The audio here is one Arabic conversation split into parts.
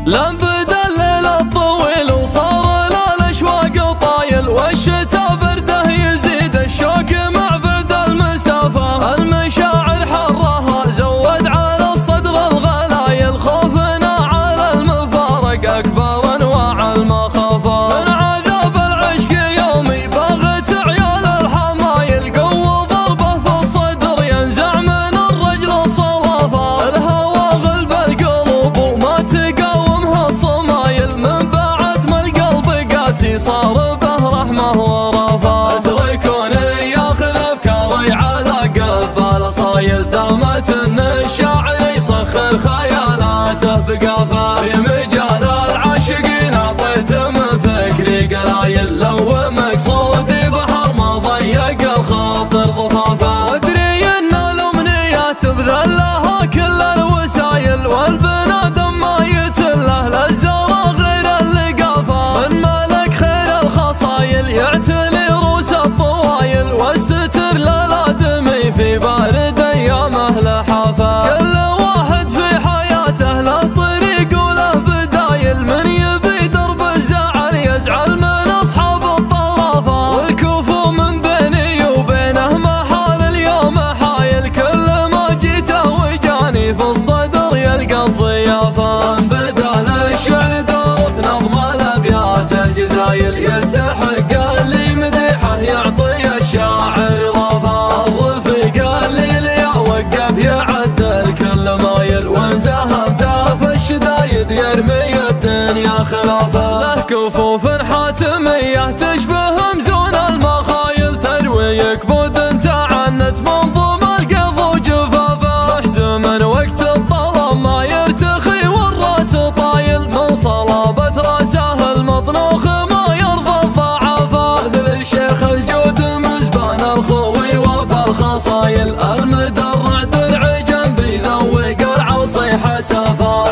لم بدا الليل الطويل وصار الاشواق طايل، والشتا برده يزيد الشوق مع بعد المسافة. المشاعر حرها زود على الصدر الغلايل، خوفنا على المفارق اكبر انواع المخافة. من عذاب العشق يومي باغت عيال الحمايل، قوة ضربه في الصدر ينزع من الرجل الصلافة. الهوى غلب القلوب وما تقاومها الصمايل، من بعد ما القلب قاسي صار به رحمة ورافة. اتركوني ياخذ افكاري على قبال صايل، دامت ان الشاعر يسخر خيالاته بقافة. في مجال العاشقين اعطيت من فكري قلايل، لو مقصودي بحر ما ضيق الخاطر ضفافة. وادري ان الامنيات بذلها كل الوسايل، والبنادم ما يتله للزرع غير اللقافة. من ملك خير الخصايل يعتلي روس الطوايل، والستر للادمي في بارد ايامه لحافة. كل واحد في حياته له طريق وله بدايل، من يبي درب الزعل يزعل من اصحاب الطرافة. والكفو من بيني وبينه محال اليوم حايل، كل ما جيته وجاني في الصدر يلقى الضيافة. من بدال الشعر دور في نظم الابيات الجزايل، يستحق اللي مديحه يعطي الشاعر اضافة. الرفيق اللي وقف يعدل كل مايل، وان ساهمته في الشدايد يرمي الدنيا خلافه. له كفوف حاتمية تشبه مزون المخايل، تروي كبود تعنت منظوم القض وجفافه. محزوم من وقت الظلام ما يرتخي والراس طايل، من صلابة راسه المطنوخ ما يرضى الضعافة. ذل الشيخ الجود مزبان الخوي وفى الخصايل، المدرع درع جنبي ذوق العصي حسافة.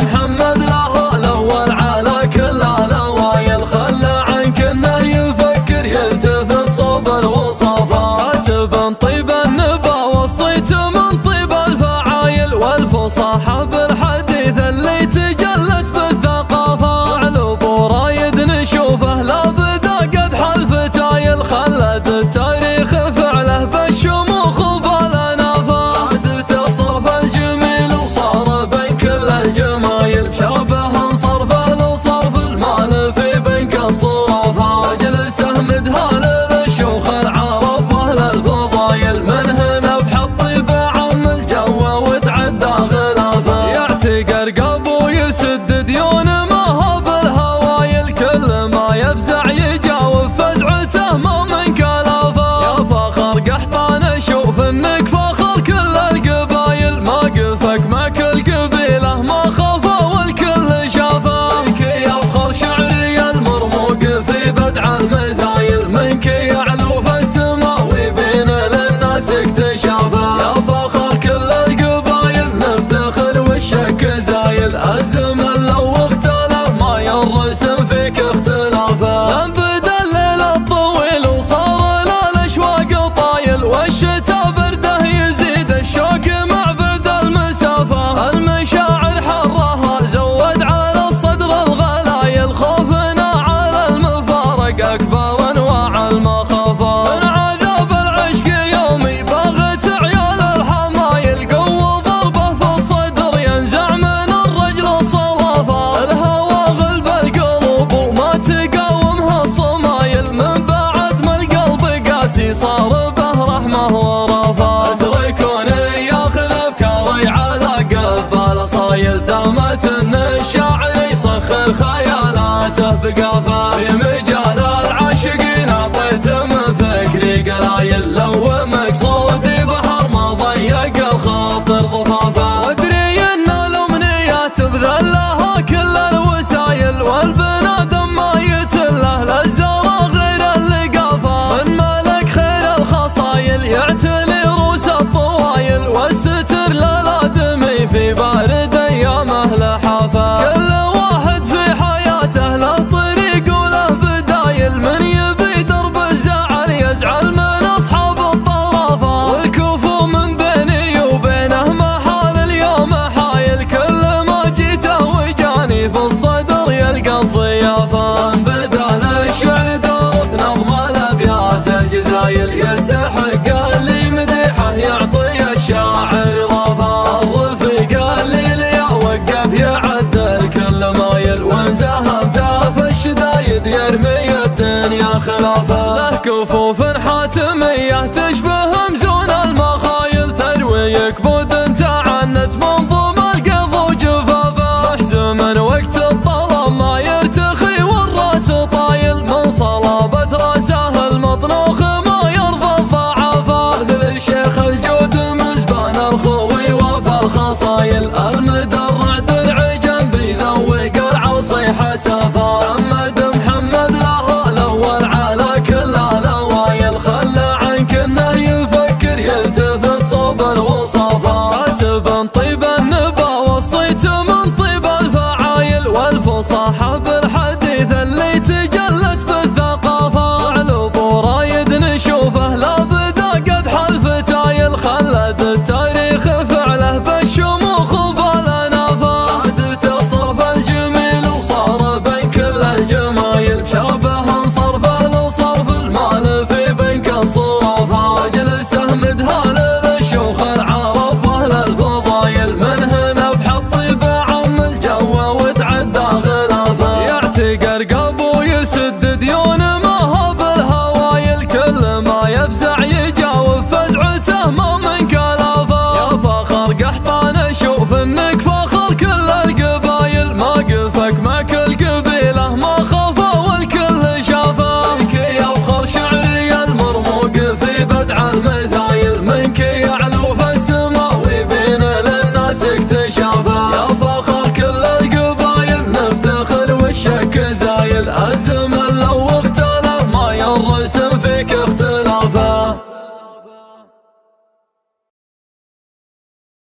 محمد له الاول على كل الاوايل، خلى عنك انه يفكر يلتفت صوب الوصافة. حسب طيب النبا والصيت من طيب الفعايل، والفصاحة بالحديث اللي تجلت بالثقافة. وعلو رايد نشوفه لا بدا قدح الفتايل، خلد التاريخ فعله بالشموخ وبالانافة. عادة الصرف الجميل وصار بين كل الجمايل، شابه صرفه لصرف المال في بنك الصرافة. مجلسه مدهال للشيوخ العرب واهل الفضايل، من هنا بحط طيب عم الجو وتعدى غلافه. يعتقر قلب ويسد ديون ما هو بالهوايل، كل ما يفزع يجاوب فزعته ما من كلافه. يا فخر قحطان شوف انك فخر كل القبايل، ما قفك مع كل قبيله ما خافه والكل شافه. منك يفخر شعري المرموق في بدع المثايل، منك يعلو في السماء ويبين للناس اكتشافه. يا فخر كل القبايل نفتخر والشك زايل، الزمن لو اختلف ما يرسم فيك اختلافه. لم بدا الليل الطويل وصار الاشواق طايل، والشتا برده يزيد الشوق مع بعد المسافة. المشاعر حرها زود على الصدر الغلايل، خوفنا على المفارق اكبر انواع المخافة. من عذاب العشق يومي باغت عيال الحمايل، قوة ضربه في الصدر ينزع من الرجل الصلافة. الهوى غلب القلوب وما تقاومها الصمايل، من بعد ما القلب قاسي صار به رحمة ورافة. اتركوني ياخذ افكاري على قبال صايل، دامت ان الشاعر يسخر خيالاته بقافة. في مجال العاشقين اعطيت من فكري قلايل، لو مقصودي بحر ما ضيق الخاطر ضفافة. وادري ان الامنيات بذلها كل الوسايل، والبنادم ما يتله للزرع غير اللقافة. من ملك خير الخصايل يعتلي روس الطوايل، والستر للادمي في بارد ايامه لحافة. كل واحد في حياته له طريق وله القبايل المدرع درع جنبي ذوق العصي حسافة محمد له الأول على كل الأوايل خلى عنك انه يفكر يلتفت صوب الوصافة حسب طيب النبا والصيت من طيب الفعايل والفصاحة بالحديث اللي تجلت بالثقافة وعلو رايد نشوفه لا بدا قد حلفتايل خلد التاريخ فعله بالشموخ وبالانافة عادته صرف الجميل وصار بين كل الجمايل شابه صرفه لصرف المال في بنك الصرافة مجلسه مدهال للشيوخ العرب واهل الفضايل من هنا بحط بعم الجو وتعدى غلافه يعتقر قبو يسد ديون ما هو بالهوايل كل ما يفزع يجاوب فزعته ما من كلافه يا فخر قحطان شوف انك فخر كل القبايل ما قفك مع كل قبيله ما خافه والكل شافه منك يفخر شعري المرموق في بدع المثايل منك يعلو في السماء ويبين للناس اكتشافه يا فخر كل القبايل نفتخر والشك زايل الزمن لو اختلف ما يرسم فيك